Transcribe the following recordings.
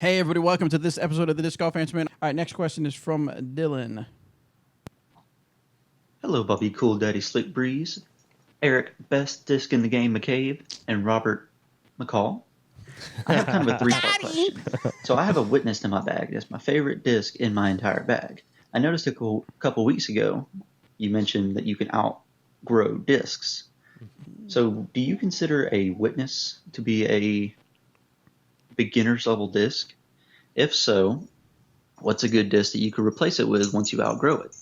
Hey, everybody, welcome to this episode of the Disc Golf Answerman. All right, next question is from Dylan. Hello, Bobby Cool Daddy Slick Breeze, Eric Best Disc in the Game McCabe, and Robert McCall. I have kind of a three-part question. So I have a Witness in my bag. That's my favorite disc in my entire bag. I noticed a couple weeks ago you mentioned that you can outgrow discs. So do you consider a Witness to be a beginner's level disc? If so, what's a good disc that you could replace it with once you outgrow it?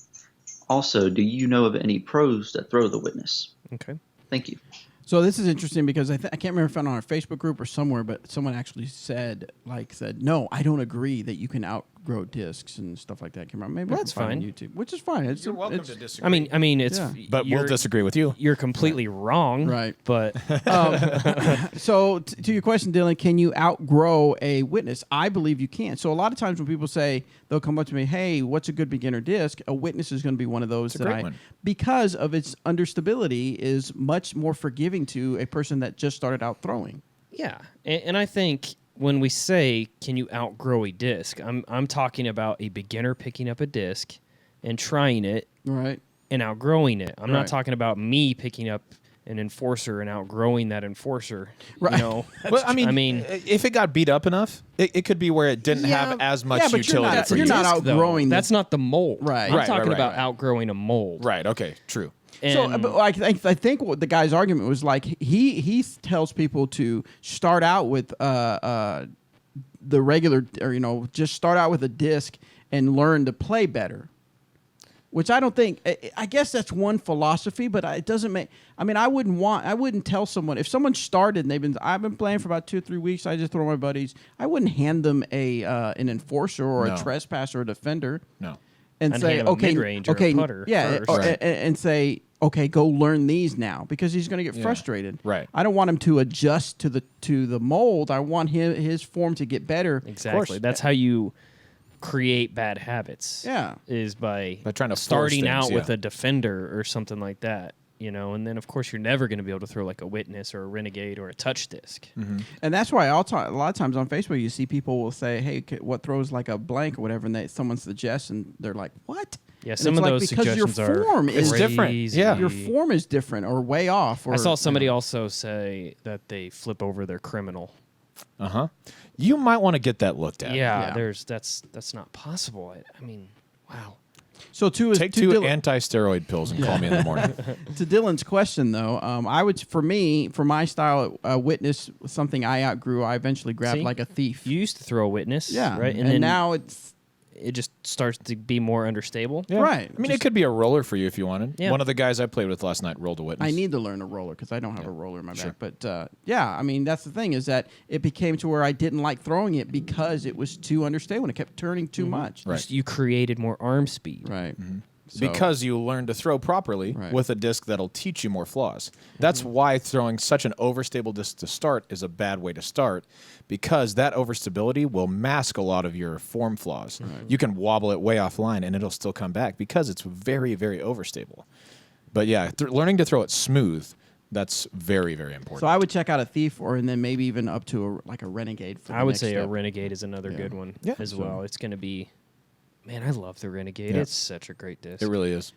Also, do you know of any pros that throw the Witness? Okay. Thank you. So this is interesting because I can't remember if I found it on our Facebook group or somewhere, but someone actually said, no, I don't agree that you can outgrow discs and stuff like that. I can't remember. Maybe That's I can find fine. it on YouTube, which is fine. You're welcome to disagree. I mean, it's Yeah. But we'll disagree with you. You're completely wrong, Right. But So to your question, Dylan, can you outgrow a Witness? I believe you can. So a lot of times when people say, they'll come up to me, hey, what's a good beginner disc? A Witness is going to be one of those It's a great one. because of its understability, is much more forgiving to a person that just started out throwing. yeah, and I think when we say can you outgrow a disc, I'm talking about a beginner picking up a disc and trying it Right. and outgrowing it. I'm Right. not talking about me picking up an enforcer and outgrowing that enforcer. Right. You know, Well, I mean, if it got beat up enough, it could be where it didn't have as much yeah, but utility for you're you. not disc, though, outgrowing That's not the mold. Right. I'm Right, talking right, about right. outgrowing a mold. Right. Okay. True. So And but I think what the guy's argument was like, he tells people to start out with the regular, or just start out with a disc and learn to play better. Which I don't think. I guess that's one philosophy, but it doesn't make. I mean, I wouldn't tell someone if someone started and I've been playing for about 2 or 3 weeks. I just throw my buddies. I wouldn't hand them an enforcer or a No. trespasser or a defender. No. And I'd say, hand him a okay, mid-range or a okay, putter yeah, first. Right. and say, okay, go learn these now, because he's going to get frustrated. Right. I don't want him to adjust to the mold. I want his form to get better. Exactly. That's how you create bad habits. Yeah. Is by trying to force starting things, out with yeah. a defender or something like that. And then of course you're never going to be able to throw like a Witness or a Renegade or a touch disc. Mm-hmm. And that's why a lot of times on Facebook you see people will say, "Hey, what throws like a blank or whatever," and someone suggests, and they're like, "What?" Yeah, And some it's of like, those because suggestions your form are is different. crazy. Yeah. Your form is different or way off. Or, I saw somebody also say that they flip over their criminal. You might want to get that looked at. Yeah, Yeah. that's not possible. I mean, wow. So Take to 2 Dylan, anti-steroid pills and call me in the morning. to Dylan's question though, I would for my style, Witness was something I outgrew. I eventually grabbed See? like a thief. You used to throw a Witness, Yeah, right? and then now it's it just starts to be more understable. Yeah. Right. I mean, it could be a roller for you if you wanted. Yeah. One of the guys I played with last night rolled a Witness. I need to learn a roller because I don't have a roller in my Sure. bag. But I mean, that's the thing, is that it became to where I didn't like throwing it because it was too unstable and it kept turning too much. Right. You created more arm speed. Right. So- Because you learn to throw properly Right. with a disc that'll teach you more flaws. That's why throwing such an overstable disc to start is a bad way to start, because that overstability will mask a lot of your form flaws. You can wobble it way offline and it'll still come back because it's very, very overstable. But yeah, learning to throw it smooth, that's very, very important. So I would check out a thief, and then maybe even up to a renegade. For I the would next say a step. Renegade is another Yeah. good one Yeah. as well. It's going to be, man, I love the Renegade. Yeah. It's such a great disc. It really is.